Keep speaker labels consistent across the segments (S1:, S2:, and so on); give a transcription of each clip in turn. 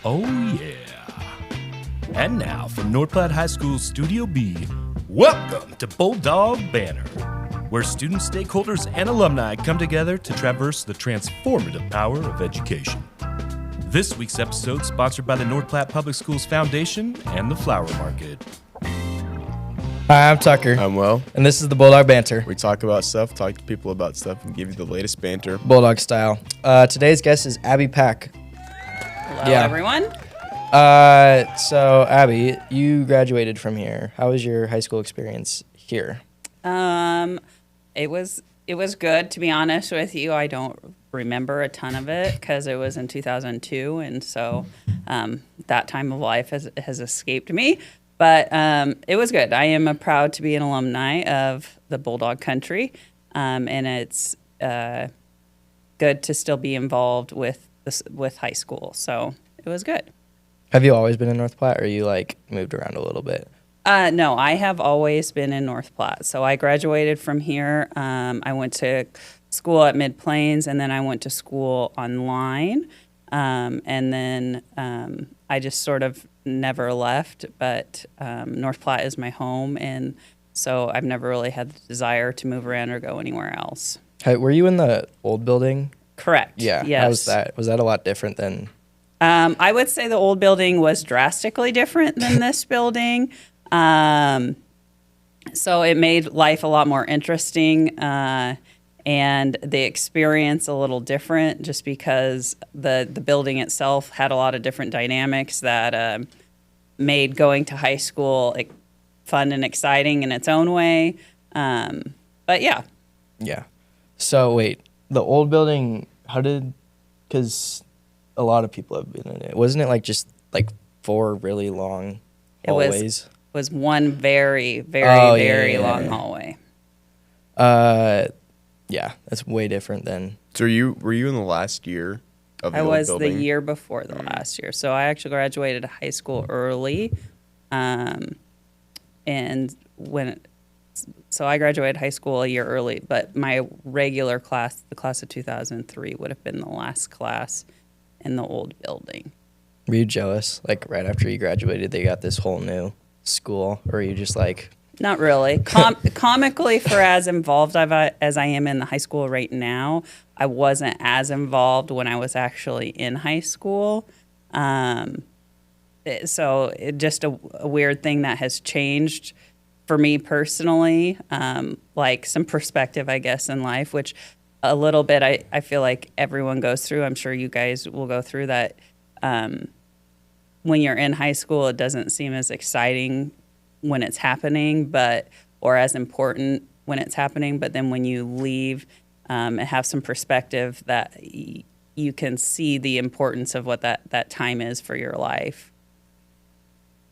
S1: Oh, yeah. And now from North Platte High School Studio B, welcome to Bulldog Banter, where students, stakeholders, and alumni come together to traverse the transformative power of education. This week's episode sponsored by the North Platte Public Schools Foundation and the Flower Market.
S2: Hi, I'm Tucker.
S3: I'm Will.
S2: And this is the Bulldog Banter.
S3: We talk about stuff, talk to people about stuff, and give you the latest banter.
S2: Bulldog style. Today's guest is Abbie Pack.
S4: Hello, everyone.
S2: So, Abbie, you graduated from here. How was your high school experience here?
S4: It was good, to be honest with you. I don't remember a ton of it because it was in 2002, and so that time of life has escaped me. But it was good. I am proud to be an alumni of the Bulldog Country, and it's good to still be involved with high school. So it was good.
S2: Have you always been in North Platte, or you moved around a little bit?
S4: No, I have always been in North Platte. So I graduated from here. I went to school at Mid Plains, and then I went to school online. And then I just sort of never left, but North Platte is my home, and so I've never really had the desire to move around or go anywhere else.
S2: Hey, were you in the old building?
S4: Correct.
S2: Yeah.
S4: Yes.
S2: How was that? Was that a lot different than?
S4: I would say the old building was drastically different than this building. So it made life a lot more interesting. And the experience a little different just because the building itself had a lot of different dynamics that made going to high school fun and exciting in its own way. But yeah.
S2: Yeah. So wait, the old building, because a lot of people have been in it. Wasn't it just four really long hallways?
S4: It was one very, very long hallway.
S2: Yeah, that's way different than.
S3: So were you in the last year of the
S4: I
S3: old
S4: was
S3: building?
S4: the year before the last year. So I actually graduated high school early. And so I graduated high school a year early, but my regular class, the class of 2003, would have been the last class in the old building.
S2: Were you jealous? Right after you graduated, they got this whole new school, or were you just
S4: Not really. Comically, for as involved as I am in the high school right now, I wasn't as involved when I was actually in high school. So it just a weird thing that has changed for me personally, some perspective, I guess, in life, which a little bit I feel like everyone goes through. I'm sure you guys will go through that. When you're in high school, it doesn't seem as exciting when it's happening, or as important when it's happening. But then when you leave and have some perspective, that you can see the importance of what that time is for your life.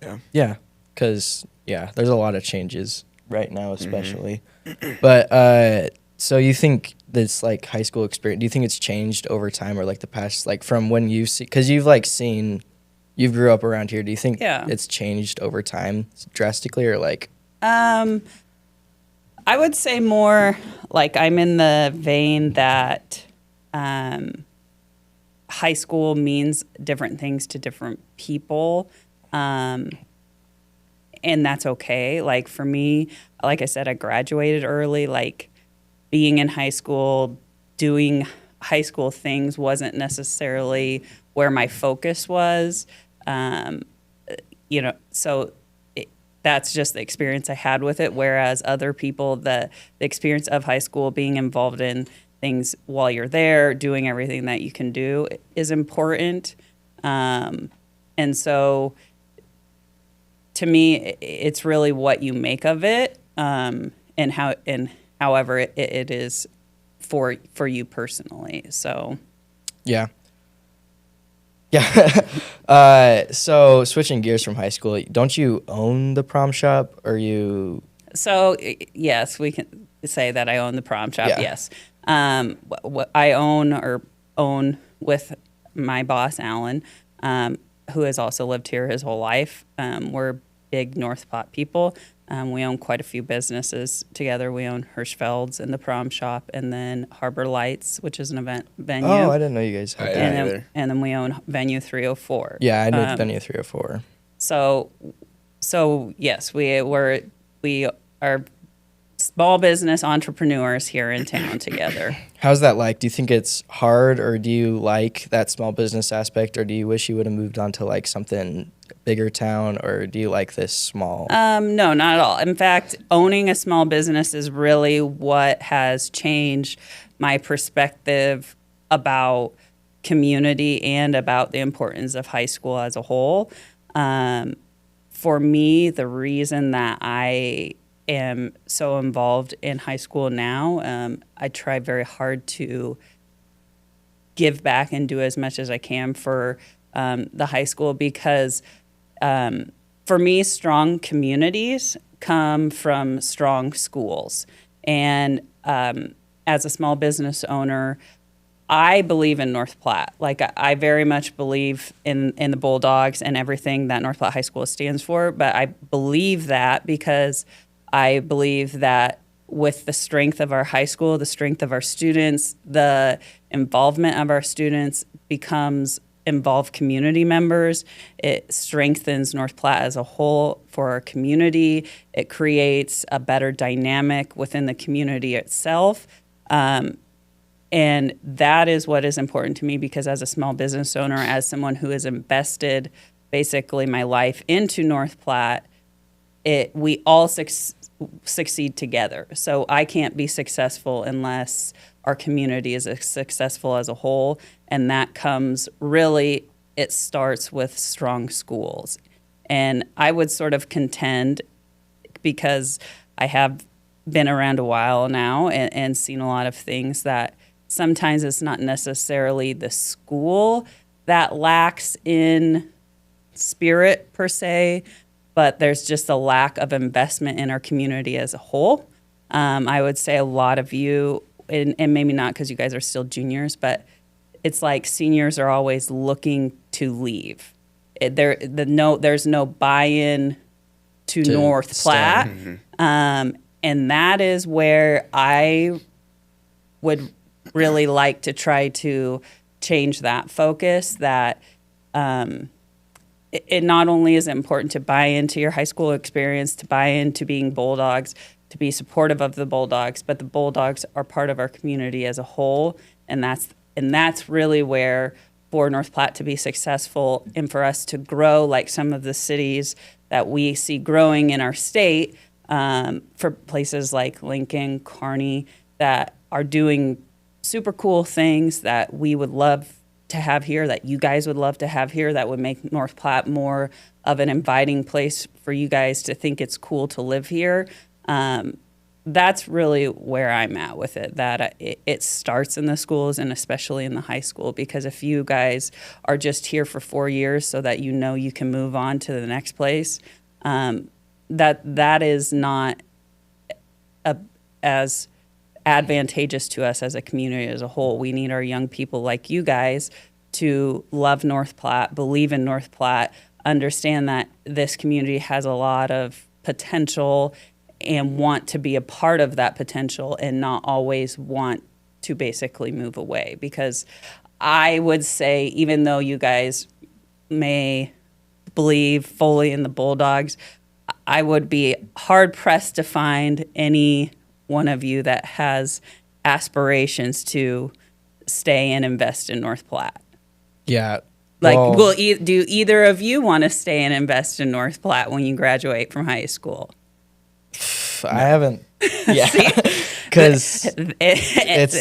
S3: Yeah.
S2: Yeah, because there's a lot of changes right now, especially. Mm-hmm. But so you think this high school experience? Do you think it's changed over time, or the past, from when you see? Because you grew up around here. Do you think it's changed over time drastically, or
S4: I would say more I'm in the vein that high school means different things to different people. And that's okay. For me, like I said, I graduated early. Being in high school, doing high school things wasn't necessarily where my focus was. So that's just the experience I had with it. Whereas other people, the experience of high school, being involved in things while you're there, doing everything that you can do is important. And so to me, it's really what you make of it, and however it is for you personally. So,
S2: yeah. Yeah. So switching gears from high school, don't you own the prom shop, or you?
S4: So yes, we can say that I own the prom shop.
S2: Yeah.
S4: Yes. I own with my boss, Alan, who has also lived here his whole life. We're big North Platte people. We own quite a few businesses together. We own Hirschfeld's and the Prom Shop, and then Harbor Lights, which is an event venue.
S2: Oh, I didn't know you guys had
S3: I
S2: that.
S3: didn't
S4: and,
S3: either.
S4: then we own Venue 304.
S2: Yeah, I knew Venue 304.
S4: So yes, we are small business entrepreneurs here in town together.
S2: How's that like? Do you think it's hard, or do you like that small business aspect, or do you wish you would have moved on to like something bigger town, or do you like this small?
S4: No, not at all. In fact, owning a small business is really what has changed my perspective about community and about the importance of high school as a whole. For me, the reason that I am so involved in high school now, I try very hard to give back and do as much as I can for the high school, because for me, strong communities come from strong schools. And as a small business owner, I believe in North Platte. Like, I very much believe in the Bulldogs and everything that North Platte High School stands for. But I believe that because I believe that with the strength of our high school, the strength of our students, the involvement of our students becomes involved community members. It strengthens North Platte as a whole for our community. It creates a better dynamic within the community itself. And that is what is important to me, because as a small business owner, as someone who has invested basically my life into North Platte, we all succeed together. So I can't be successful unless our community is successful as a whole. And that comes really, it starts with strong schools. And I would sort of contend, because I have been around a while now and seen a lot of things, that sometimes it's not necessarily the school that lacks in spirit per se, but there's just a lack of investment in our community as a whole. I would say a lot of you, and maybe not because you guys are still juniors, but it's like seniors are always looking to leave. There's no buy-in to North Platte. And that is where I would really like to try to change that focus, that it not only is important to buy into your high school experience, to buy into being Bulldogs, to be supportive of the Bulldogs, but the Bulldogs are part of our community as a whole. And that's really where, for North Platte to be successful and for us to grow like some of the cities that we see growing in our state, for places like Lincoln, Kearney, that are doing super cool things that we would love to have here, that you guys would love to have here, that would make North Platte more of an inviting place for you guys to think it's cool to live here. That's really where I'm at with it, that it starts in the schools and especially in the high school, because if you guys are just here for 4 years so that you can move on to the next place, that is not as advantageous to us as a community as a whole. We need our young people like you guys to love North Platte, believe in North Platte, understand that this community has a lot of potential and want to be a part of that potential, and not always want to basically move away. Because I would say, even though you guys may believe fully in the Bulldogs, I would be hard pressed to find any one of you that has aspirations to stay and invest in North Platte.
S2: Yeah.
S4: Like,
S2: well,
S4: do either of you want to stay and invest in North Platte when you graduate from high school?
S2: I haven't. Yeah. Because
S4: that's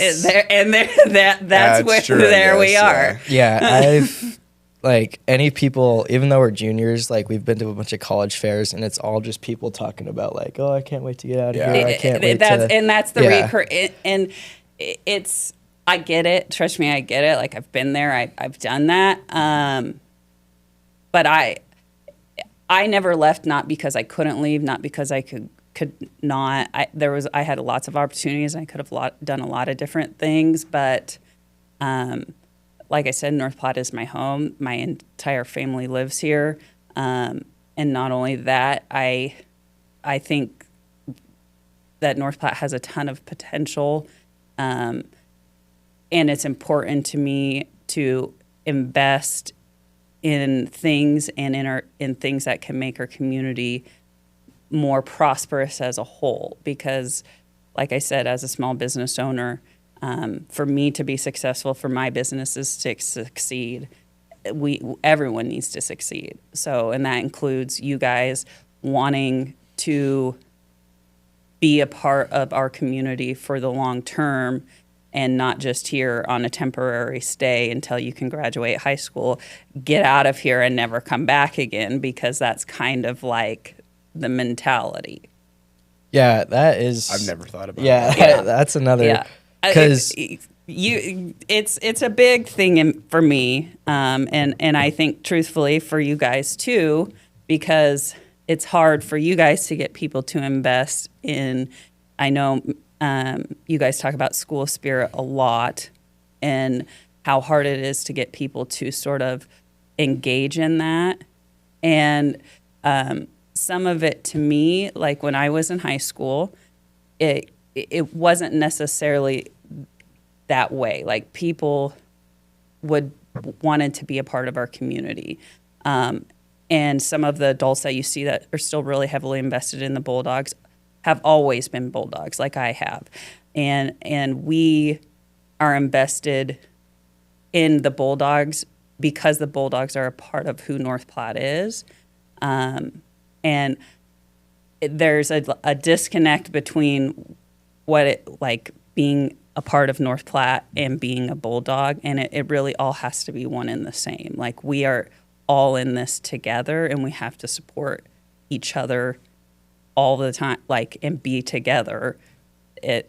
S4: where
S3: true,
S4: there we
S3: guess,
S4: are.
S2: yeah, I've like any people, even though we're juniors, like we've been to a bunch of college fairs, and it's all just people talking about like, oh, I can't wait to get out of here. I can't wait to.
S4: And that's the
S2: Yeah.
S4: and it's. I get it. Trust me, I get it. Like, I've been there. I've done that. But I never left, not because I couldn't leave, not because I could not. I had lots of opportunities, and I could have done a lot of different things. But like I said, North Platte is my home. My entire family lives here. And not only that, I I think that North Platte has a ton of potential, and it's important to me to invest in things and in things that can make our community more prosperous as a whole. Because, like I said, as a small business owner, for me to be successful, for my businesses to succeed, everyone needs to succeed. So, and that includes you guys wanting to be a part of our community for the long term, and not just here on a temporary stay until you can graduate high school, get out of here and never come back again, because that's kind of like the mentality.
S2: Yeah, that is.
S3: I've never thought about
S2: Yeah,
S3: that.
S2: that's another.
S4: Yeah.
S2: Because
S4: It's a big thing for me, and I think truthfully for you guys too, because it's hard for you guys to get people to invest in. I know you guys talk about school spirit a lot, and how hard it is to get people to sort of engage in that. And some of it, to me, like when I was in high school, it wasn't necessarily that way. Like people wanted to be a part of our community. And some of the adults that you see that are still really heavily invested in the Bulldogs have always been Bulldogs, like I have. And we are invested in the Bulldogs because the Bulldogs are a part of who North Platte is. And there's a disconnect between what it like being a part of North Platte and being a Bulldog, and it really all has to be one and the same. Like we are all in this together, and we have to support each other all the time, like, and be together.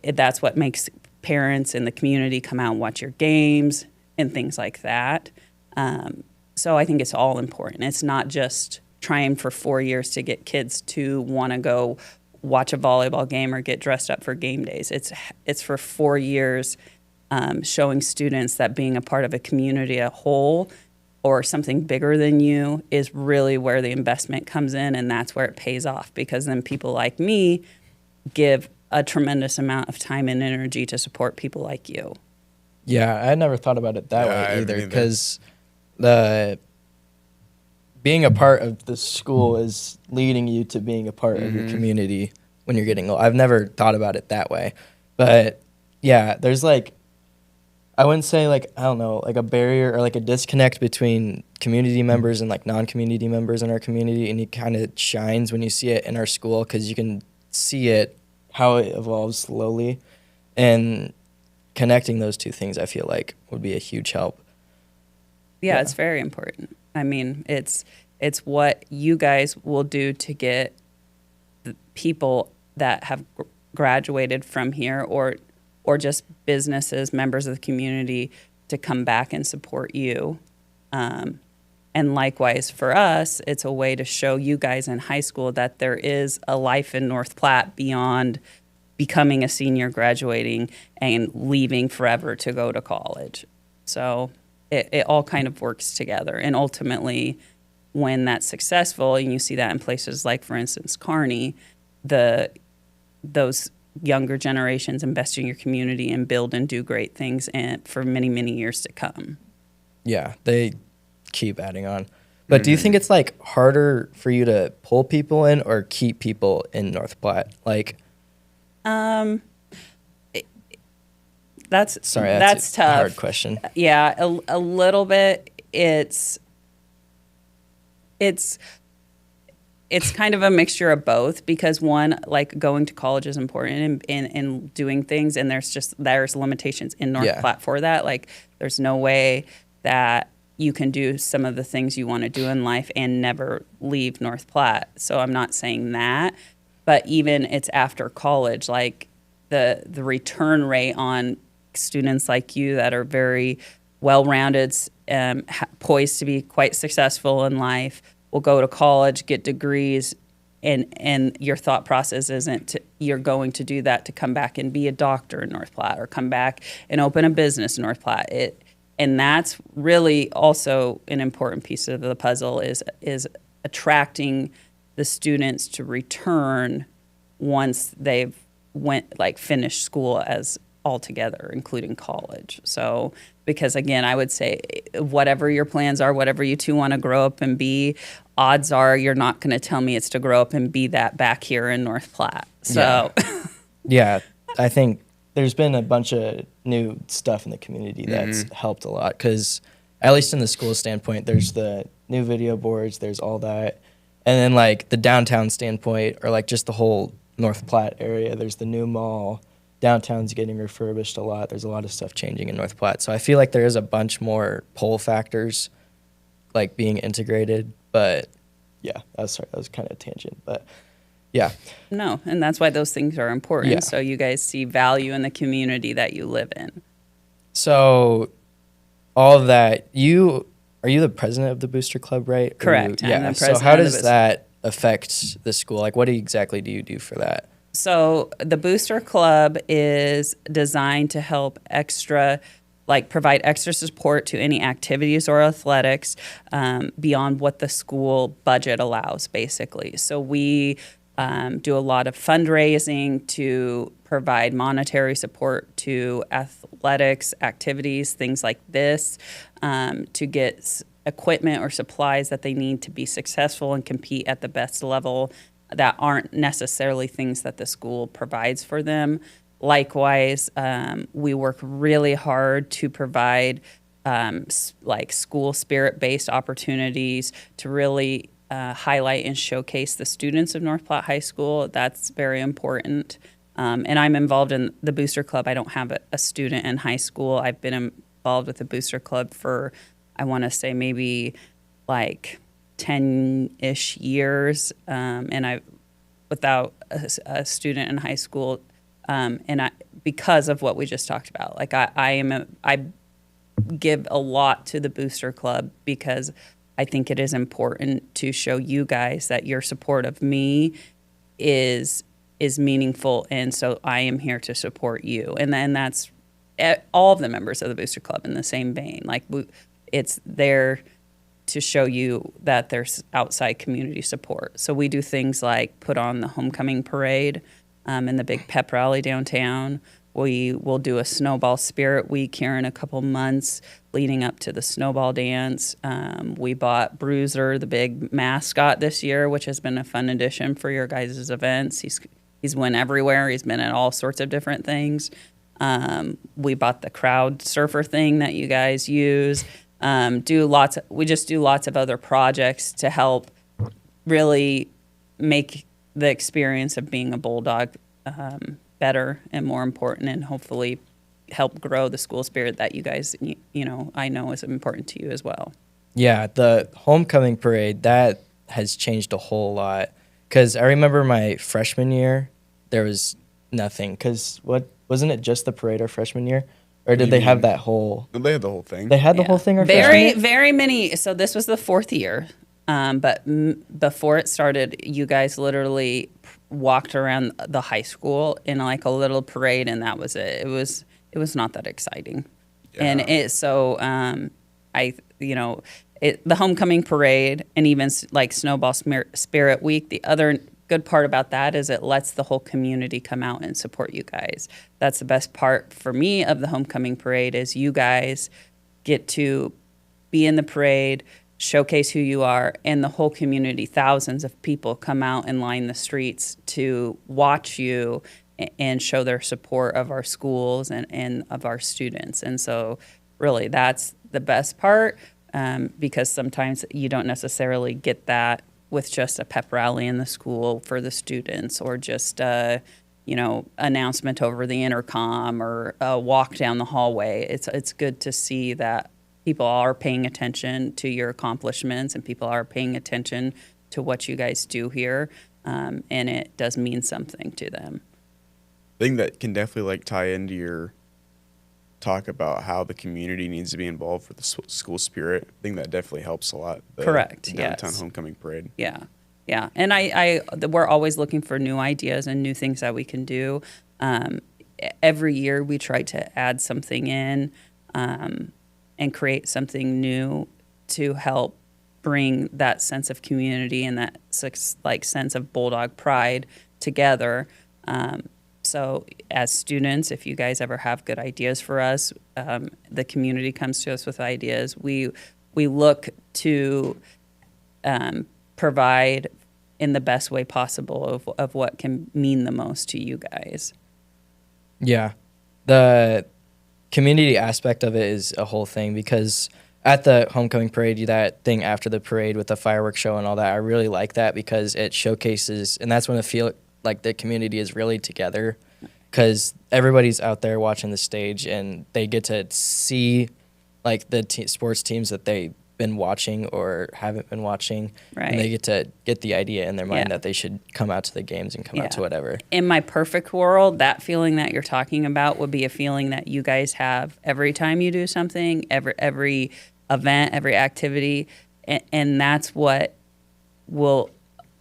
S4: That's what makes parents in the community come out and watch your games and things like that. So I think it's all important. It's not just trying for 4 years to get kids to want to go watch a volleyball game or get dressed up for game days. It's for 4 years, showing students that being a part of a community as a whole or something bigger than you is really where the investment comes in, and that's where it pays off, because then people like me give a tremendous amount of time and energy to support people like you.
S2: Yeah, I never thought about it that
S3: Yeah, I
S2: way
S3: haven't
S2: either,
S3: either.
S2: because being a part of the school is leading you to being a part of your community when you're getting old. I've never thought about it that way. But yeah, there's like, I wouldn't say like, I don't know, like a barrier or like a disconnect between community members and like non-community members in our community. And it kind of shines when you see it in our school, because you can see it, how it evolves slowly. And connecting those two things, I feel like, would be a huge help.
S4: Yeah,
S2: Yeah.
S4: it's very important. I mean, it's what you guys will do to get the people that have graduated from here, or just businesses, members of the community, to come back and support you. And likewise for us, it's a way to show you guys in high school that there is a life in North Platte beyond becoming a senior, graduating, and leaving forever to go to college. So it all kind of works together. And ultimately, when that's successful, and you see that in places like, for instance, Kearney, those younger generations invest in your community and build and do great things and for many, many years to come.
S2: Yeah, they keep adding on. But do you think it's like harder for you to pull people in or keep people in North Platte? Like,
S4: That's
S2: that's a
S4: tough.
S2: hard question.
S4: Yeah, a little bit. It's kind of a mixture of both, because one, like going to college is important and doing things, and there's limitations in North Platte for that. Like there's no way that you can do some of the things you want to do in life and never leave North Platte. So I'm not saying that, but even it's after college, like the return rate on students like you that are very well-rounded, poised to be quite successful in life, will go to college, get degrees, and your thought process isn't you're going to do that to come back and be a doctor in North Platte or come back and open a business in North Platte. And that's really also an important piece of the puzzle is attracting the students to return once they've finished school as altogether, including college. So, because again, I would say whatever your plans are, whatever you two want to grow up and be, odds are you're not going to tell me it's to grow up and be that back here in North Platte. So,
S2: yeah, I think there's been a bunch of new stuff in the community that's helped a lot, because at least in the school standpoint, there's the new video boards, there's all that. And then like the downtown standpoint, or like just the whole North Platte area, there's the new mall. Downtown's getting refurbished a lot. There's a lot of stuff changing in North Platte. So I feel like there is a bunch more pull factors like being integrated. But yeah, that was kind of a tangent. But yeah.
S4: No, and that's why those things are important.
S2: Yeah.
S4: So you guys see value in the community that you live in.
S2: So all of that, are you the president of the Booster Club, right?
S4: Correct. I'm the president
S2: so how
S4: of the
S2: does
S4: Booster
S2: that affect the school? Like what exactly do you do for that?
S4: So the Booster Club is designed to help provide extra support to any activities or athletics beyond what the school budget allows, basically. So we do a lot of fundraising to provide monetary support to athletics activities, things like this, to get equipment or supplies that they need to be successful and compete at the best level that aren't necessarily things that the school provides for them. Likewise, we work really hard to provide school spirit-based opportunities to really highlight and showcase the students of North Platte High School. That's very important. And I'm involved in the Booster Club. I don't have a student in high school. I've been involved with the Booster Club for, I want to say, maybe like 10-ish years, and I without a student in high school, and because of what we just talked about, like I give a lot to the Booster Club because I think it is important to show you guys that your support of me is meaningful, and so I am here to support you, and then that's all of the members of the Booster Club in the same vein. Like it's there to show you that there's outside community support. So we do things like put on the homecoming parade and the big pep rally downtown. We will do a snowball spirit week here in a couple months leading up to the snowball dance. We bought Bruiser, the big mascot, this year, which has been a fun addition for your guys' events. He's went everywhere. He's been at all sorts of different things. We bought the crowd surfer thing that you guys use. We just do lots of other projects to help really make the experience of being a Bulldog better and more important, and hopefully help grow the school spirit that you guys, I know is important to you as well.
S2: Yeah, the homecoming parade, that has changed a whole lot. Because I remember my freshman year, there was nothing. Because wasn't it just the parade our freshman year? Or did they have that whole...
S3: They had the whole thing.
S2: They had the whole thing our freshman year?
S4: Very many. So this was the fourth year. But before it started, you guys literally walked around the high school in like a little parade, and that was it. It was not that exciting. Yeah. And the homecoming parade and even like Snowball Spirit Week, the other good part about that is it lets the whole community come out and support you guys. That's the best part for me of the homecoming parade is you guys get to be in the parade, showcase who you are, and the whole community, thousands of people come out and line the streets to watch you and show their support of our schools and of our students. And so really that's the best part because sometimes you don't necessarily get that with just a pep rally in the school for the students or just announcement over the intercom or a walk down the hallway. It's good to see that people are paying attention to your accomplishments and people are paying attention to what you guys do here, and it does mean something to them.
S3: I think that can definitely tie into your talk about how the community needs to be involved for the school spirit. I think that definitely helps a lot.
S4: Correct.
S3: The downtown
S4: yes.
S3: homecoming parade.
S4: Yeah. And we're always looking for new ideas and new things that we can do. Every year we try to add something in and create something new to help bring that sense of community and that sense of Bulldog pride together. So as students, if you guys ever have good ideas for us, the community comes to us with ideas. We look to provide in the best way possible of what can mean the most to you guys.
S2: Yeah. The community aspect of it is a whole thing, because at the homecoming parade, that thing after the parade with the fireworks show and all that, I really like that because it showcases, and that's when I feel like the community is really together, because everybody's out there watching the stage and they get to see like the sports teams that they've been watching or haven't been watching.
S4: Right.
S2: And they get to get the idea in their mind
S4: Yeah.
S2: that they should come out to the games and come out to whatever.
S4: In my perfect world, that feeling that you're talking about would be a feeling that you guys have every time you do something, every event, every activity, and that's what will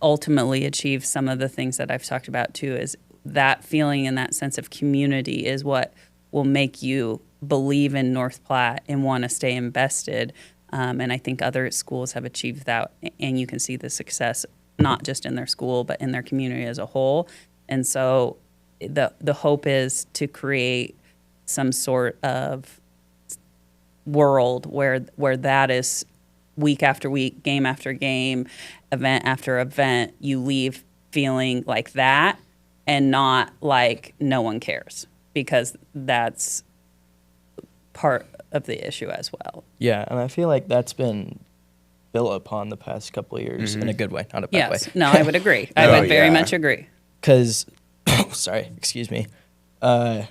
S4: ultimately achieve some of the things that I've talked about too, is that feeling and that sense of community is what will make you believe in North Platte and want to stay invested. And I think other schools have achieved that, and you can see the success not just in their school but in their community as a whole. And so the hope is to create some sort of world where that is week after week, game after game, event after event, you leave feeling like that and not like no one cares, because that's part of the issue as well.
S2: Yeah, and I feel like that's been built upon the past couple of years in a good way, not a bad way.
S4: No, I would agree. I would very much agree.
S2: Because, sorry, excuse me, lost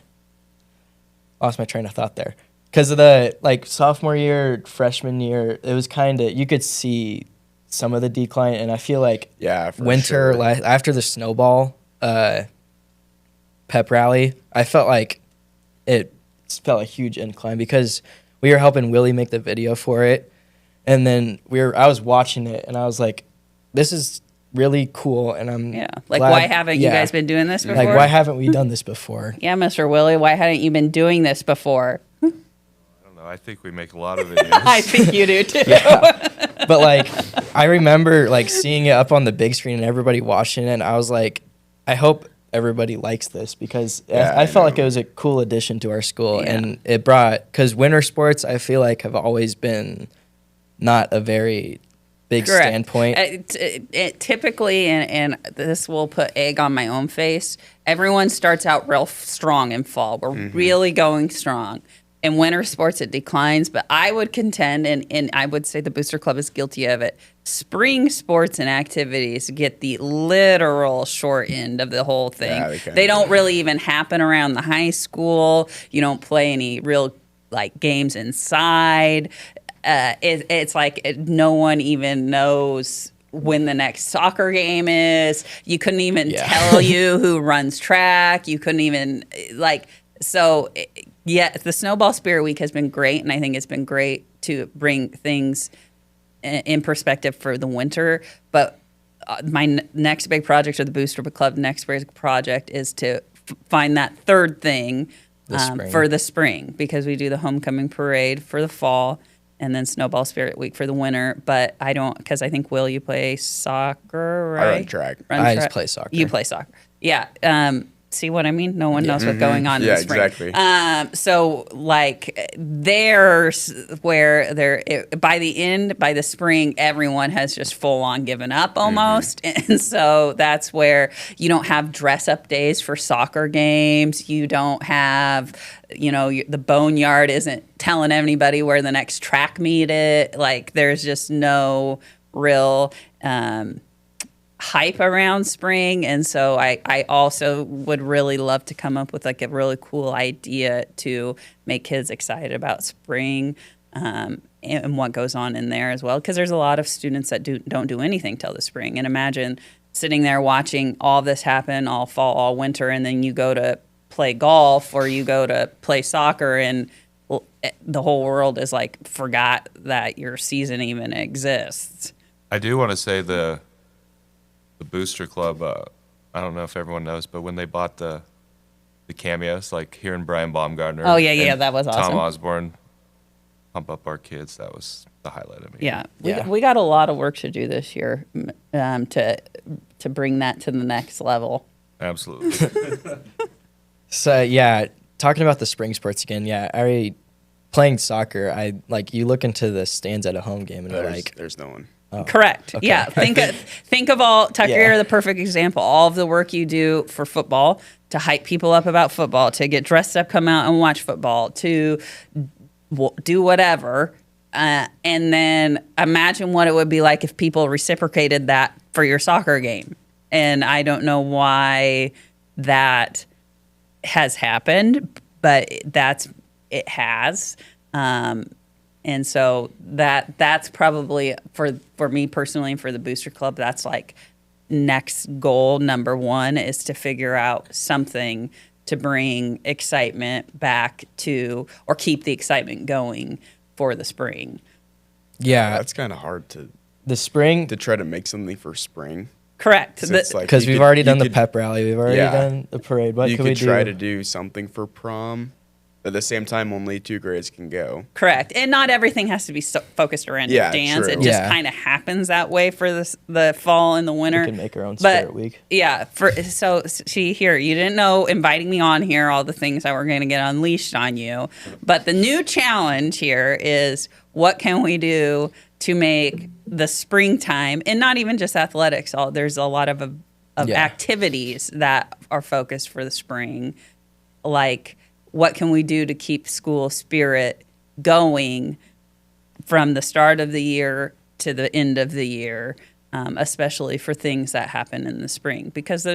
S2: my train of thought there. Because of the sophomore year, freshman year, it was kind of, you could see some of the decline, and I feel like winter after the snowball pep rally, I felt like it felt a huge incline, because we were helping Willie make the video for it, and then I was watching it and I was like, this is really cool, and I'm glad,
S4: why haven't you guys been doing this before?
S2: Like, why haven't we done this before?
S4: Yeah, Mr. Willie, why hadn't you been doing this before?
S5: I don't know. I think we make a lot of videos.
S4: I think you do too.
S2: But I remember seeing it up on the big screen and everybody watching it, and I was like, I hope everybody likes this, because I felt like it was a cool addition to our school, and it brought, because winter sports I feel like have always been not a very big standpoint.
S4: It typically, and this will put egg on my own face, everyone starts out real strong in fall. We're really going strong. In winter sports, it declines, but I would contend, and I would say the Booster Club is guilty of it, spring sports and activities get the literal short end of the whole thing. Yeah, they don't really even happen around the high school. You don't play any real games inside. It's like no one even knows when the next soccer game is. You couldn't even tell you who runs track. You couldn't even so. Yeah, the Snowball Spirit Week has been great, and I think it's been great to bring things in perspective for the winter. But my next big project, or the Booster Club next big project, is to find that third thing for the spring, because we do the homecoming parade for the fall and then Snowball Spirit Week for the winter. But I don't, because I think, Will, you play soccer, right?
S3: I run track.
S2: I just play soccer.
S4: You play soccer. Yeah. See what I mean? No one knows what's going on in the spring.
S3: Exactly.
S4: So there's where by the spring, everyone has just full on given up almost. And so that's where you don't have dress up days for soccer games. You don't have, the boneyard isn't telling anybody where the next track meet is. There's just no real hype around spring. And so I also would really love to come up with a really cool idea to make kids excited about spring and what goes on in there as well, because there's a lot of students that don't do anything till the spring. And imagine sitting there watching all this happen all fall, all winter, and then you go to play golf or you go to play soccer, and the whole world is forgot that your season even exists.
S5: I do want to say the Booster Club, I don't know if everyone knows, but when they bought the cameos, hearing Brian Baumgartner,
S4: that was awesome.
S5: Tom Osborne, pump up our kids, that was the highlight of me.
S4: Yeah,
S2: Yeah.
S4: we got a lot of work to do this year to bring that to the next level.
S5: Absolutely.
S2: So yeah, talking about the spring sports again. Yeah, playing soccer. You look into the stands at a home game and you're like,
S3: There's no one.
S2: oh,
S4: Correct.
S2: okay.
S4: Yeah. Think of all Tucker.
S2: Yeah.
S4: You're the perfect example. All of the work you do for football to hype people up about football, to get dressed up, come out and watch football, to do whatever. And then imagine what it would be like if people reciprocated that for your soccer game. And I don't know why that has happened, but it has. And so that's probably for me personally and for the Booster Club, that's like next goal number one is to figure out something to bring excitement back to, or keep the excitement going for the spring.
S2: yeah,
S3: That's kind of hard to
S2: the spring
S3: try to make something for spring.
S4: Correct.
S3: 'Cause it's like
S2: because
S3: you
S2: we've
S3: could-
S2: already
S3: you
S2: done the
S3: could-
S2: pep rally, we've already
S3: Yeah.
S2: done the parade. What
S3: you
S2: could we
S3: could try
S2: do?
S3: to do something for prom. At the same time, only 2 grades can go.
S4: Correct. And not everything has to be focused around
S3: Yeah,
S4: dance.
S3: true.
S4: It just
S2: Yeah.
S4: kind of happens that way for the fall and the winter.
S2: We can make our own
S4: But,
S2: spirit week.
S4: Yeah. So see here, you didn't know inviting me on here, all the things that were going to get unleashed on you. But the new challenge here is what can we do to make the springtime, and not even just athletics, there's a lot of
S2: Yeah.
S4: activities that are focused for the spring. Like, what can we do to keep school spirit going from the start of the year to the end of the year, especially for things that happen in the spring? Because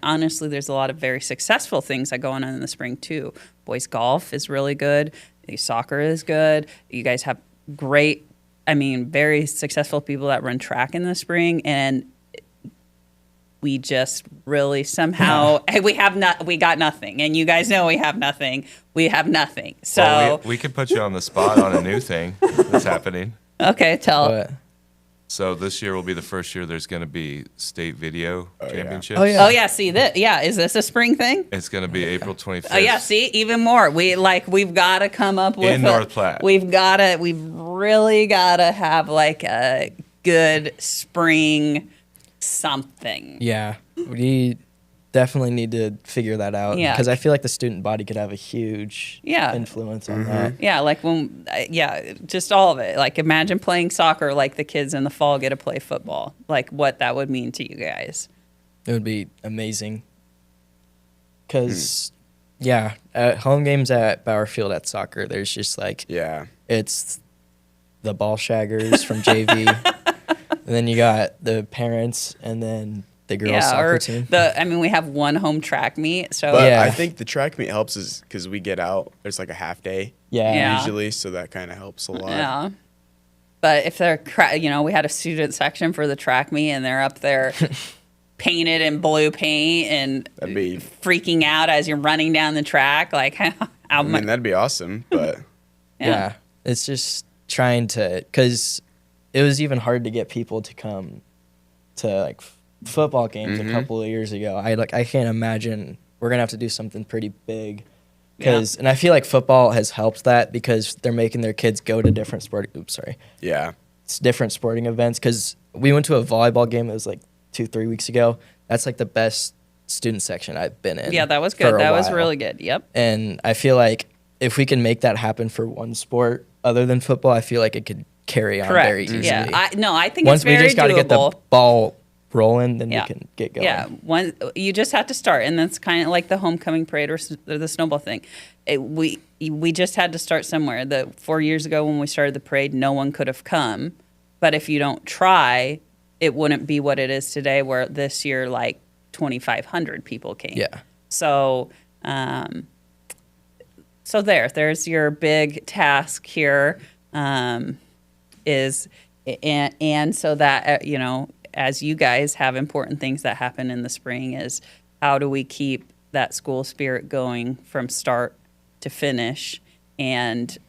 S4: honestly, there's a lot of very successful things that go on in the spring too. Boys golf is really good. Soccer is good. You guys have great, very successful people that run track in the spring, and we just really somehow we got nothing, and you guys know we have nothing. So
S5: Well, we could put you on the spot on a new thing that's happening.
S4: okay, tell.
S2: But,
S5: So this year will be the first year there's going to be state video championships.
S2: Oh, yeah.
S4: Oh yeah, see that? Yeah, is this a spring thing?
S5: It's going to be April 25th.
S4: Oh yeah, see, even more. We've got to come up with
S5: In North Platte.
S4: We've really got to have like a good spring something.
S2: yeah, we definitely need to figure that out.
S4: Yeah.
S2: Because I feel like the student body could have a huge
S4: Yeah.
S2: influence on that.
S4: Yeah, like just all of it. Like imagine playing soccer like the kids in the fall get to play football. Like what that would mean to you guys.
S2: It would be amazing. Because, yeah, at home games at Bauer Field at soccer, there's just like,
S3: Yeah.
S2: it's the ball shaggers from JV. And then you got the parents and then the girls soccer team.
S4: We have one home track meet, so
S3: But
S2: Yeah.
S3: I think the track meet helps is because we get out. There's like a half day
S4: Yeah.
S3: usually, so that kind of helps a lot.
S4: yeah. But if they're, we had a student section for the track meet, and they're up there painted in blue paint and
S3: That'd be-
S4: freaking out as you're running down the track. Like, how
S3: I
S4: much?
S3: mean, that'd be awesome, but
S2: Yeah. It's just trying to, because it was even hard to get people to come to like football games a couple of years ago. I can't imagine we're going to have to do something pretty big. And I feel like football has helped that because they're making their kids go to different
S3: yeah.
S2: it's different sporting events. Because we went to a volleyball game. It was like 2-3 weeks ago. That's like the best student section I've been in.
S4: Yeah, that was
S2: for
S4: good.
S2: a
S4: That was
S2: while.
S4: really good. Yep.
S2: And I feel like if we can make that happen for one sport other than football, I feel like it could carry on
S4: Correct.
S2: very easily.
S4: Yeah. I think
S2: Once
S4: it's very
S2: we just got to get the
S4: doable.
S2: ball rolling, then
S4: Yeah.
S2: we can get going.
S4: Yeah, you just have to start, and that's kind of like the homecoming parade or the snowball thing. We just had to start somewhere. 4 years ago when we started the parade, no one could have come, but if you don't try, it wouldn't be what it is today. Where this year, like 2,500 people came.
S2: Yeah.
S4: So, there's your big task here. Is and so that as you guys have important things that happen in the spring, is how do we keep that school spirit going from start to finish, and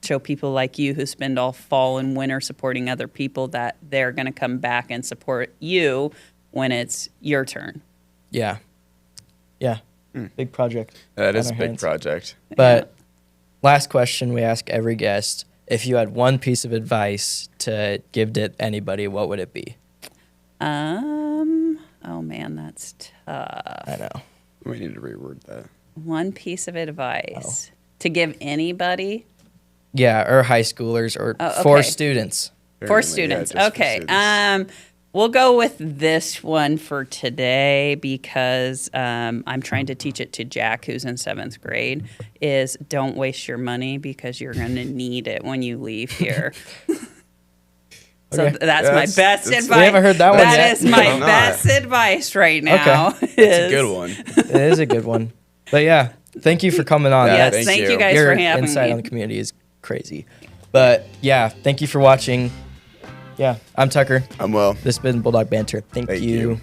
S4: show people like you who spend all fall and winter supporting other people that they're going to come back and support you when it's your turn.
S2: Yeah. Big project.
S3: That is
S2: on
S3: a
S2: our
S3: big
S2: hands.
S3: project.
S2: But last question we ask every guest if you had one piece of advice to give to anybody, what would it be?
S4: Oh man, that's tough.
S2: I know.
S3: We need to reword that.
S4: One piece of advice to give anybody
S2: Yeah, or high schoolers or
S4: Oh,
S2: for
S4: okay.
S2: students.
S4: for
S3: Apparently,
S4: students.
S3: just for
S4: Okay.
S3: students.
S4: We'll go with this one for today because I'm trying to teach it to Jack, who's in 7th grade, is don't waste your money because you're going to need it when you leave here. So
S2: Okay.
S4: that's my best advice.
S2: We haven't heard that one
S4: That
S2: yet.
S4: is my
S3: I'm not.
S4: best advice right now.
S3: That's a good one.
S2: It is a good one. But yeah, thank you for coming on.
S3: Yeah,
S4: Yes, thank you
S3: you.
S4: guys
S2: Your
S4: for having
S2: insight
S4: me.
S2: on the community is crazy. But yeah, thank you for watching. Yeah, I'm Tucker.
S3: I'm well.
S2: This has been Bulldog Banter. Thank
S3: Thank
S2: you.
S3: you.